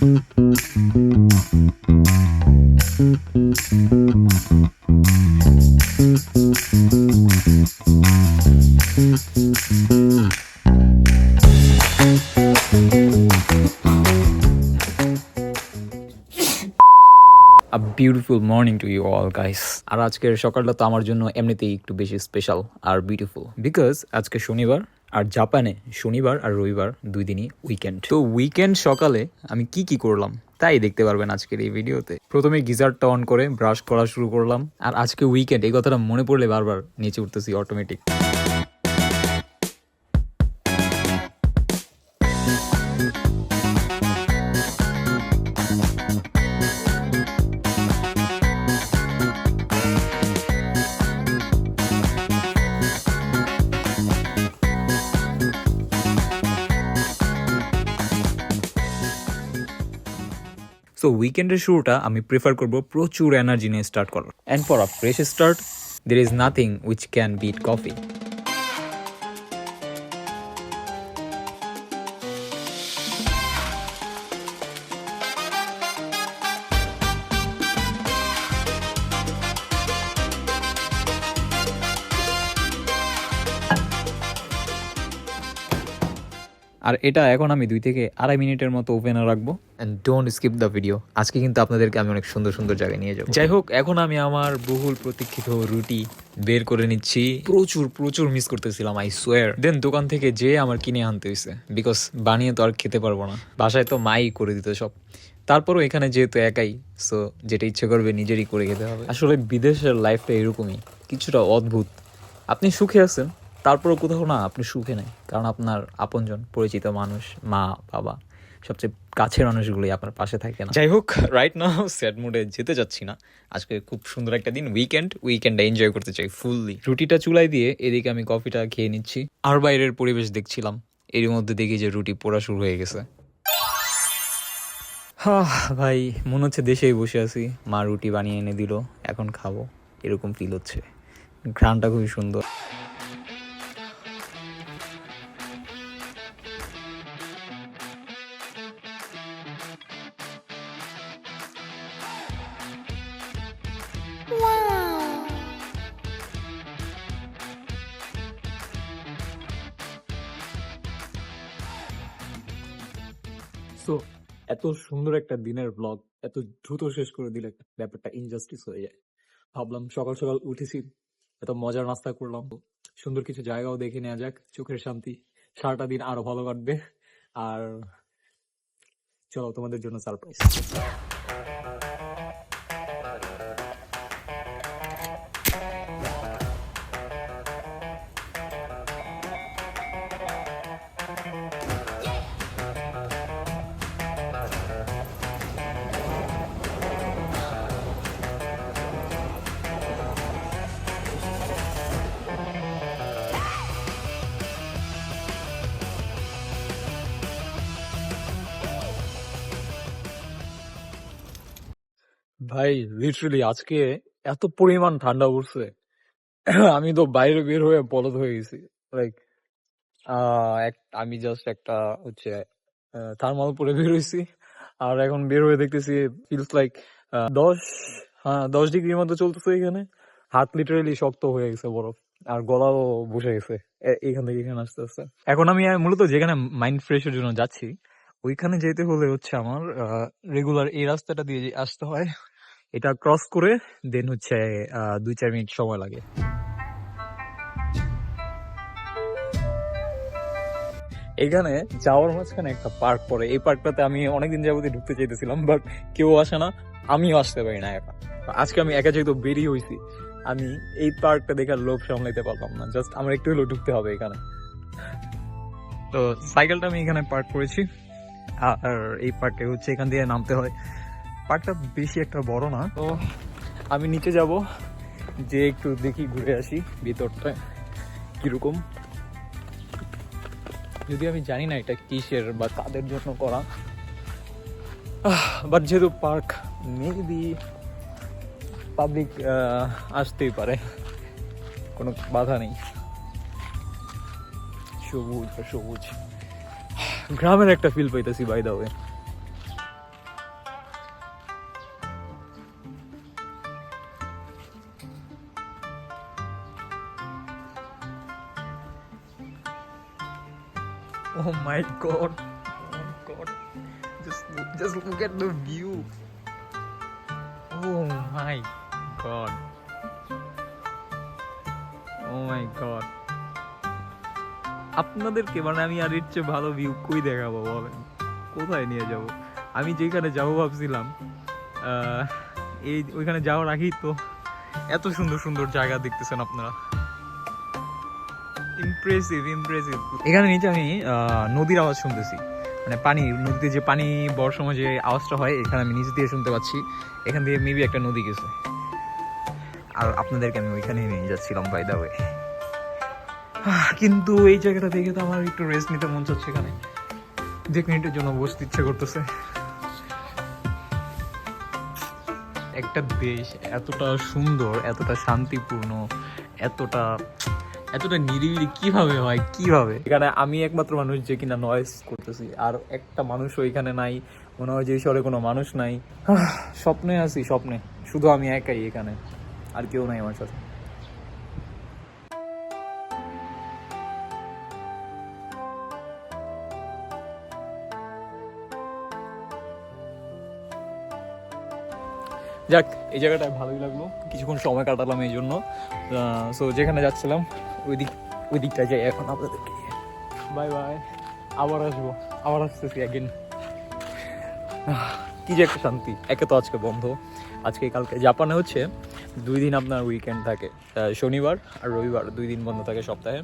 A beautiful morning to you all guys. আর আজকের সকালটা তো আমার জন্য এমনিতেই একটু বেশি স্পেশাল আর বিউটিফুল বিকজ আজকে শনিবার আর জাপানে শনিবার আর রবিবার দুই দিনই উইকেন্ড। তো উইকেন্ড সকালে আমি কি করলাম তাই দেখতে পারবেন আজকের এই ভিডিওতে। প্রথমে গিজারটা অন করে ব্রাশ করা শুরু করলাম। আর আজকে উইকেন্ড এই কথাটা মনে পড়লে বারবার নিচে উঠতেছি অটোমেটিক। সো উইকেন্ডের শুরুটা আমি প্রেফার করব প্রচুর এনার্জি নিয়ে স্টার্ট করার। And for a fresh start there is nothing which can beat coffee. আর এটা এখন আমি 2 থেকে 2.5 মিনিটের মতো ওভেনে রাখবো। And don't skip the video. আজকে কিন্তু আপনাদেরকে আমি অনেক সুন্দর সুন্দর জায়গায় নিয়ে যাবো। যাই হোক, এখন আমি আমার বহুল প্রতীক্ষিত রুটি বের করে নিচ্ছি। প্রচুর মিস করতেছিলাম, আই সোয়ার। দেন দোকান থেকে যেয়ে আমার কিনে আনতে হয়েছে, বিকজ বানিয়ে তো আর খেতে পারবো না। বাসায় তো মাই করে দিত সব। তারপরও এখানে যেহেতু একাই, সো যেটা ইচ্ছে করবে নিজেরই করে খেতে হবে। আসলে বিদেশের লাইফটা এরকমই, কিছুটা অদ্ভুত। আপনি সুখে আছেন, তারপরও কোথাও না আপনি সুখে নাই, কারণ আপনার আপনজন পরিচিত মানুষ, মা বাবা, সবচেয়ে কাছের মানুষগুলোই আপনার পাশে থাকে না। যাই হোক, রাইট নাও স্যাড মুডে যেতে যাচ্ছি না। আজকে খুব সুন্দর একটা দিন, উইকেন্ডে এনজয় করতে চাই ফুললি। রুটিটা চুলাই দিয়ে এদিকে আমি কফিটা খেয়ে নিচ্ছি আর বাইরের পরিবেশ দেখছিলাম। এর মধ্যে দেখি যে রুটি পোড়া শুরু হয়ে গেছে। ভাই, মনে হচ্ছে দেশেই বসে আছি, মা রুটি বানিয়ে এনে দিল, এখন খাবো, এরকম ফিল হচ্ছে। ঘ্রাণটা খুবই সুন্দর। সো এত সুন্দর একটা দিনের ব্লগ এত দ্রুত শেষ করে দিলে ব্যাপারটা ইনজাস্টিস হয়ে যায়। ভাবলাম সকাল সকাল উঠেছি, এত মজার নাস্তা করলাম, সুন্দর কিছু জায়গাও দেখে নেওয়া যাক, চোখের শান্তি, সারাটা দিন আরো ভালো কাটবে। আর চলো তোমাদের জন্য সারপ্রাইজ। ভাই লিটারালি আজকে এত পরিমাণ ঠান্ডা পড়ছে, আমি তো বাইরে বের হয়ে বলদ হয়ে গেছি। লাইক আমি জাস্ট একটা হচ্ছে থার্মাল পরে বের হয়েছি, আর এখন বের হয়ে দেখতেছি ফিলস লাইক 10 ডিগ্রির মতো চলতেছে এখানে। হাত লিটারালি শক্ত হয়ে গেছে বরফ, আর গলাও বসে গেছে এখান থেকে এখানে আসতে আসতে। এখন আমি মূলত যেখানে মাইন্ড ফ্রেশের জন্য যাচ্ছি, ওইখানে যেতে হলে হচ্ছে আমার রেগুলার এই রাস্তাটা দিয়ে আসতে হয়। এটা ক্রস করে দেন হচ্ছে 2-4 মিনিট সময় লাগে। এখানে যাওয়ার মাঝখানে একটা পার্ক পড়ে, এই পার্কটাতে আমি অনেকদিন যাবতীয় ঢুকতে চাইতেছিলাম, বাট কেউ আসে না, আমিও আসতে পারি না একা। আজকে আমি একা যেহেতু বেরিয়ে হয়েছি, আমি এই পার্কটা দেখার লোভ সামলাইতে পারলাম না। জাস্ট আমার একটু হলেও ঢুকতে হবে এখানে। তো সাইকেলটা আমি এখানে পার্ক করেছি, আর এই পার্কে হচ্ছে এখান দিয়ে নামতে হয়। পার্কটা বেশি একটা বড় না, তো আমি নিচে যাব, যে একটু দেখি ঘুরে আসি ভিতরটা কিরকম। যদি আমি জানি না এটা কিসের বা কাদের জন্য করা, বাট যেহেতু পার্ক, মেবি পাবলিক আসতেই পারে, কোনো বাধা নেই। সবুজ সবুজ, গ্রামের একটা ফিল পাইতেছি by the way. Oh my god. Oh god. Just look at the view. Oh my god. Oh my god. আপনাদেরকে মানে আমি আর এর চেয়ে ভালো ভিউ কই দেখাবো বলেন, কোথায় নিয়ে যাব? আমি যেখানে যাবো ভাবছিলাম ওইখানে যাওয়ার আগেই তো এত সুন্দর সুন্দর জায়গা দেখতেছেন আপনারা। ইমপ্রেসিভ। এখানে নিচে আমি নদীর আওয়াজ শুনতেছি, মানে নদীতে যে পানি বর্ষার সময় যে আওয়াজটা হয় এখানে আমি নিচ দিয়ে শুনতে পাচ্ছি। এখান দিয়ে মেবি একটা নদী গেছে, আর আপনাদেরকে আমি ওইখানে নিয়ে যাচ্ছিলাম বাই দ্য ওয়ে। কিন্তু এই জায়গাটা দেখে তো আমার একটু রেস্ট নিতে মন চাচ্ছে, এখানে 2 মিনিটের জন্য বসতে ইচ্ছে করতেছে। একটা দেশ এতটা সুন্দর, এতটা শান্তিপূর্ণ, এতটা নিরিবিলি কিভাবে হয়, কিভাবে? এখানে আমি একমাত্র মানুষ যে কিনা নয়েজ করতেছি, আর একটা মানুষও এখানে নাই। মনে হয় যে শহরে কোনো মানুষ নাই। স্বপ্নে আছি, স্বপ্নে। শুধু আমি একাই এখানে, আর কেউ নাই আমার সাথে। যাক, এই জায়গাটায় ভালোই লাগলো, কিছুক্ষণ সময় কাটালাম এই জন্য। সো যেখানে যাচ্ছিলাম ওই দিকটায় যাই এখন আপনাদেরকে। বাই বাই, আবার আসতেছি একদিন। কি যে একটা শান্তি। একে তো আজকে বন্ধ, আজকে কালকে জাপানে হচ্ছে 2 দিন আপনার উইকেন্ড থাকে, শনিবার আর রবিবার 2 দিন বন্ধ থাকে সপ্তাহে।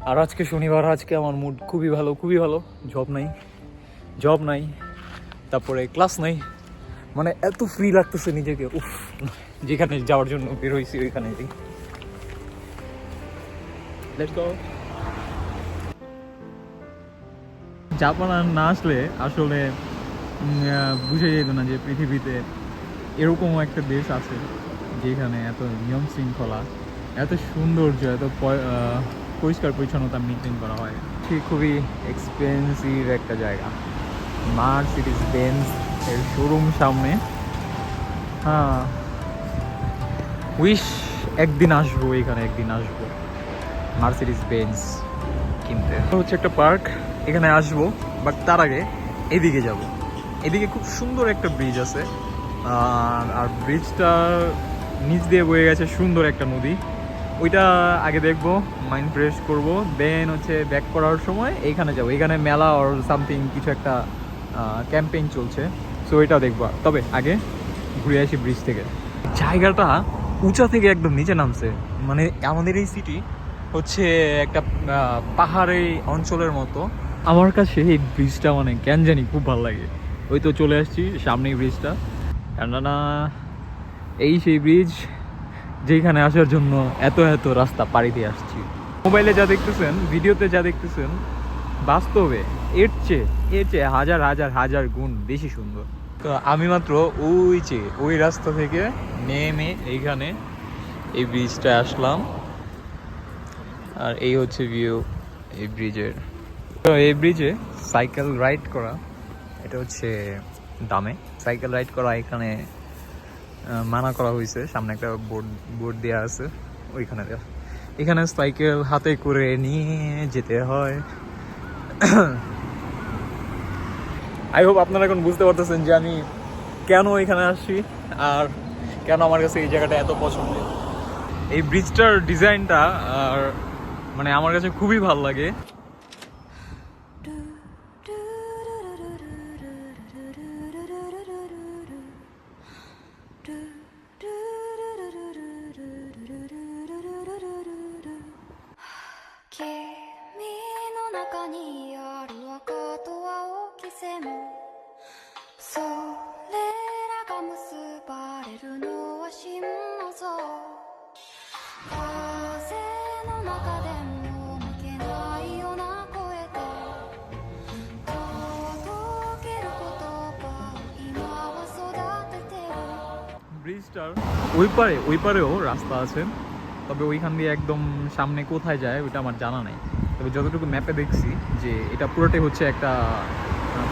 আর আজকে শনিবার, আজকে আমার মুড খুবই ভালো। জব নাই, তারপরে ক্লাস নাই, মানে এত ফ্রি লাগতেছে নিজেকে। উফ, যেখানে যাওয়ার জন্য বের হয়েছি ওইখানে যাই। Let's go. জাপান আর না আসলে আসলে বুঝে যেত না যে পৃথিবীতে এরকমও একটা দেশ আছে যেখানে এত নিয়ম শৃঙ্খলা, এত সৌন্দর্য, এত পরিষ্কার পরিচ্ছন্নতা মেনটেন করা হয়। ঠিক খুবই এক্সপেন্সিভ একটা জায়গা, মার্সিডিজ বেঞ্জ এর শোরুম সামনে। হ্যাঁ, উইশ একদিন আসবো মার্সিডিজ বেঞ্জ কিনতে। হচ্ছে একটা পার্ক, এখানে আসবো, বাট তার আগে এদিকে যাব। এদিকে খুব সুন্দর একটা ব্রিজ আছে, আর ব্রিজটার নিচ দিয়ে বয়ে গেছে সুন্দর একটা নদী। ওইটা আগে দেখবো, মাইন্ড ফ্রেশ করব, দেন হচ্ছে ব্যাক করার সময় এইখানে যাবো। এখানে মেলা অর সামথিং কিছু একটা ক্যাম্পেইন চলছে, সো ওইটা দেখবো। তবে আগে ঘুরে আসি ব্রিজ থেকে। জায়গাটা উঁচা থেকে একদম নিচে নামছে, মানে আমাদের এই সিটি হচ্ছে একটা পাহাড়ি অঞ্চলের মতো। আমার কাছে এই ব্রিজটা মানে কেন জানি খুব ভালো লাগে। ওই তো চলে আসছি সামনেই ব্রিজটা, কেননা এই সেই ব্রিজ যেখানে আসার জন্য এত রাস্তা পাড়ি দিয়ে আসছি। মোবাইলে যা দেখতেছেন, ভিডিওতে যা দেখতেছেন, বাস্তবে এর চেয়ে হাজার গুণ বেশি সুন্দর। তো আমি মাত্র ওই রাস্তা থেকে নেমে এইখানে এই ব্রিজটা আসলাম, আর এই হচ্ছে ভিউ এই ব্রিজের। তো এই ব্রিজে সাইকেল রাইড করা, এটা হচ্ছে দামে। সাইকেল রাইড করা এখানে মানা করা হয়েছে, সামনে একটা বোর্ড দেওয়া আছে ওইখানে। এখানে সাইকেল হাতে করে নিয়ে যেতে হয়। আই হোপ আপনারা এখন বুঝতে পারতেছেন যে আমি কেন এখানে আসছি আর কেন আমার কাছে এই জায়গাটা এত পছন্দ। এই ব্রিজটার ডিজাইনটা আর মানে আমার কাছে খুবই ভালো লাগে। ব্রিজটার ওই পারেও রাস্তা আছে, তবে ওইখান দিয়ে একদম সামনে কোথায় যায় ওইটা আমার জানা নাই। তবে যতটুকু ম্যাপে দেখছি যে এটা পুরোটাই হচ্ছে একটা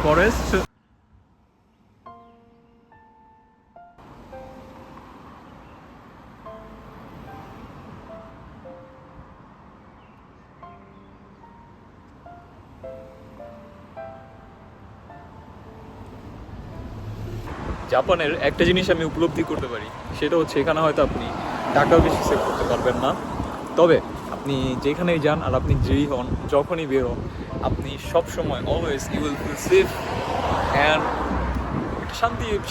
ফরেস্ট। জাপানের একটা জিনিস আমি উপলব্ধি করতে পারি, সেটা হচ্ছে এখানে হয়তো আপনি টাকাও বেশি সেভ করতে পারবেন না, তবে আপনি যেখানেই যান আর আপনি যেই হন, যখনই বের হন, আপনি সবসময় always you will feel safe and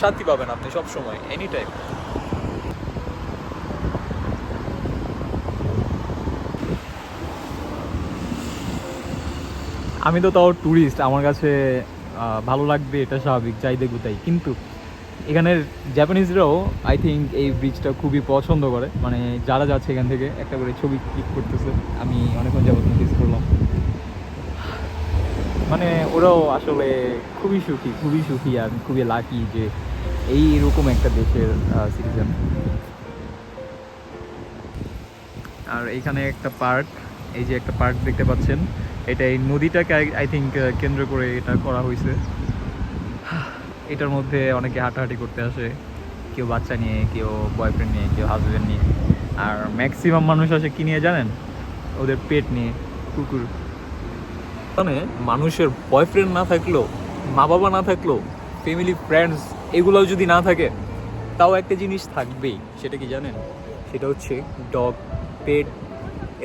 শান্তি পাবেন আপনি সবসময়, এনি টাইম। আমি তো তাও ট্যুরিস্ট, আমার কাছে ভালো লাগবে এটা স্বাভাবিক, যাই দেখবো তাই। কিন্তু এখানের জাপানিজরাও আই থিঙ্ক এই ব্রিজটা খুবই পছন্দ করে, মানে যারা যাচ্ছে এখান থেকে একটা করে ছবি ক্লিক করতেছে, আমি অনেকক্ষণ যাবত নোটিস করলাম। মানে ওরাও আসলে খুবই সুখী আর খুবই লাকি যে এইরকম একটা দেশের সিটিজেন। আর এইখানে একটা পার্ক, এই যে একটা পার্ক দেখতে পাচ্ছেন, এটা এই নদীটাকে আই থিঙ্ক কেন্দ্র করে এটা করা হয়েছে। এটার মধ্যে অনেকে হাঁটাহাঁটি করতে আসে, কেউ বাচ্চা নিয়ে, কেউ বয়ফ্রেন্ড নিয়ে, কেউ হাজব্যান্ড নিয়ে, আর ম্যাক্সিমাম মানুষ আসে কি নিয়ে জানেন? ওদের পেট নিয়ে, কুকুর। মানে মানুষের বয়ফ্রেন্ড না থাকলেও, মা বাবা না থাকলেও, ফ্যামিলি ফ্রেন্ডস এগুলোও যদি না থাকে, তাও একটা জিনিস থাকবেই, সেটা কি জানেন? সেটা হচ্ছে ডগ, পেট।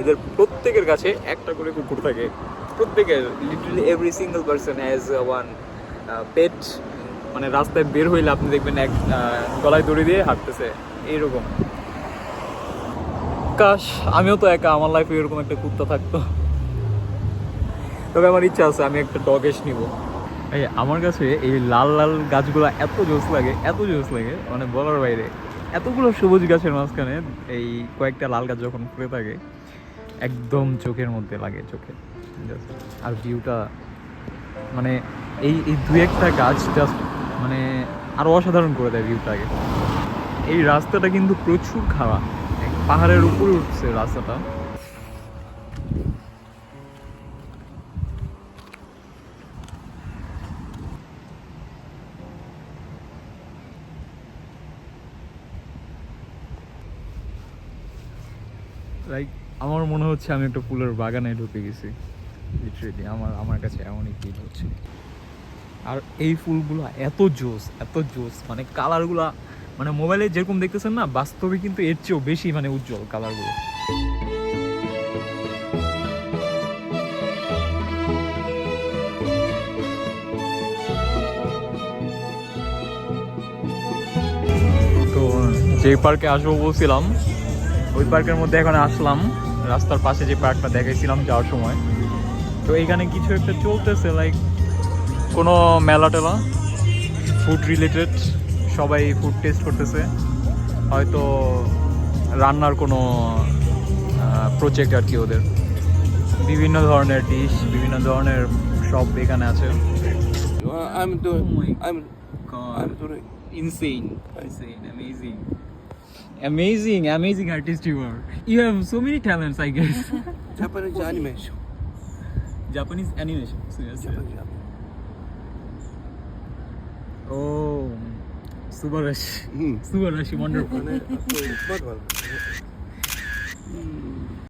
এদের প্রত্যেকের কাছে একটা করে কুকুর থাকে, প্রত্যেকের, literally every single person has one pet. মানে রাস্তায় বের হইলে আপনি দেখবেন এক গলায় দড়ি দিয়ে হাঁটতেছে, এইরকম। কাশ আমিও তো একা, আমার লাইফে এরকম একটা কুত্তা থাকতো। তবে আমার ইচ্ছা আছে আমি একটা ডগেশ নিব। এই আমার কাছে এই লাল লাল গাছগুলো এত জোস লাগে, মানে বলার বাইরে। এতগুলো সবুজ গাছের মাঝখানে এই কয়েকটা লাল গাছ যখন ফুটে থাকে, একদম চোখের মধ্যে লাগে, চোখে। আর ভিউটা, মানে এই এই দু একটা গাছ জাস্ট মানে আরো অসাধারণ করে দেয় ভিউটাকে। এই রাস্তাটা কিন্তু প্রচুর খারাপ, পাহাড়ের উপরে উঠছে রাস্তাটা। লাইক আমার মনে হচ্ছে আমি একটা ফুলের বাগানে ঢুকে গেছি, লিটারেলি আমার কাছে এমনই ফিল হচ্ছে। আর এই ফুলগুলো এত জোস, মানে কালারগুলা, মানে মোবাইলে যেরকম দেখতেছেন না, বাস্তবে কিন্তু এর চেয়েও বেশি মানে উজ্জ্বল কালারগুলো। তো যে পার্কে আসবো বলছিলাম, ওই পার্কের মধ্যে এখন আসলাম। রাস্তার পাশে যে পার্কটা দেখাইছিলাম যাওয়ার সময়, তো এইখানে কিছু একটা চলতেছে, লাইক কোনো মেলা টেলা, ফুড রিলেটেড, সবাই ফুড টেস্ট করতেছে, হয়তো রান্নার কোনো প্রজেক্ট আর কি। ওদের বিভিন্ন ধরনের ডিশ, বিভিন্ন ধরনের সব এখানে আছে। Amazing artist you are. You have so many talents, I guess. Japanese animation. Japanese animation. Seriously. Japanese. Oh, Subarashi. Subarashi, wonderful. Smart one.